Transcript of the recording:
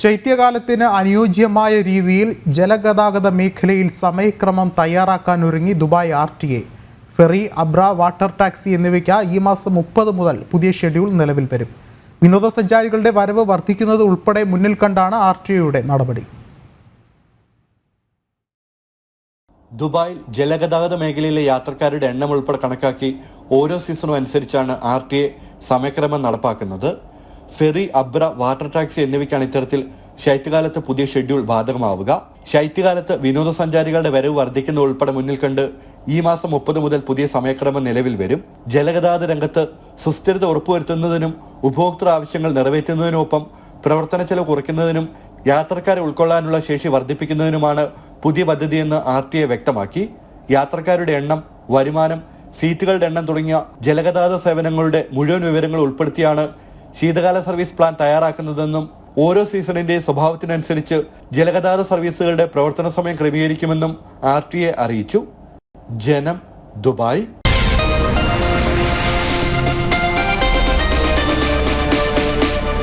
ശൈത്യകാലത്തിന് അനുയോജ്യമായ രീതിയിൽ ജലഗതാഗത മേഖലയിൽ സമയക്രമം തയ്യാറാക്കാനൊരുങ്ങി ദുബായ് RTA. ഫെറി, അബ്ര, വാട്ടർ ടാക്സി എന്നിവയ്ക്ക് ഈ മാസം 30 മുതൽ പുതിയ ഷെഡ്യൂൾ നിലവിൽ വരും. വിനോദസഞ്ചാരികളുടെ വരവ് വർദ്ധിക്കുന്നത് ഉൾപ്പെടെ മുന്നിൽ കണ്ടാണ് RTAയുടെ നടപടി. ദുബായിൽ ജലഗതാഗത മേഖലയിലെ യാത്രക്കാരുടെ എണ്ണം ഉൾപ്പെടെ കണക്കാക്കി ഓരോ സീസണും അനുസരിച്ചാണ് RTA സമയക്രമം നടപ്പാക്കുന്നത്. ഫെറി, അബ്ര, വാട്ടർ ടാക്സി എന്നിവയ്ക്കാണ് ഇത്തരത്തിൽ ശൈത്യകാലത്ത് പുതിയ ഷെഡ്യൂൾ ബാധകമാവുക. ശൈത്യകാലത്ത് വിനോദസഞ്ചാരികളുടെ വരവ് വർദ്ധിക്കുന്ന ഉൾപ്പെടെ മുന്നിൽ കണ്ട് ഈ മാസം 30 മുതൽ പുതിയ സമയക്രമം നിലവിൽ വരും. ജലഗതാഗത രംഗത്ത് സുസ്ഥിരത ഉറപ്പുവരുത്തുന്നതിനും ഉപഭോക്തൃ ആവശ്യങ്ങൾ നിറവേറ്റുന്നതിനൊപ്പം പ്രവർത്തന ചെലവ് കുറയ്ക്കുന്നതിനും യാത്രക്കാരെ ഉൾക്കൊള്ളാനുള്ള ശേഷി വർദ്ധിപ്പിക്കുന്നതിനുമാണ് പുതിയ പദ്ധതിയെന്ന് RTA വ്യക്തമാക്കി. യാത്രക്കാരുടെ എണ്ണം, വരുമാനം, സീറ്റുകളുടെ എണ്ണം തുടങ്ങിയ ജലഗതാഗത സേവനങ്ങളുടെ മുഴുവൻ വിവരങ്ങൾ ഉൾപ്പെടുത്തിയാണ് ശീതകാല സർവീസ് പ്ലാൻ തയ്യാറാക്കുന്നതെന്നും ഓരോ സീസണിന്റെ സ്വഭാവത്തിനനുസരിച്ച് ജലഗതാഗത സർവീസുകളുടെ പ്രവർത്തന സമയം ക്രമീകരിക്കുമെന്നും RTA അറിയിച്ചു. ജനം, ദുബായ്.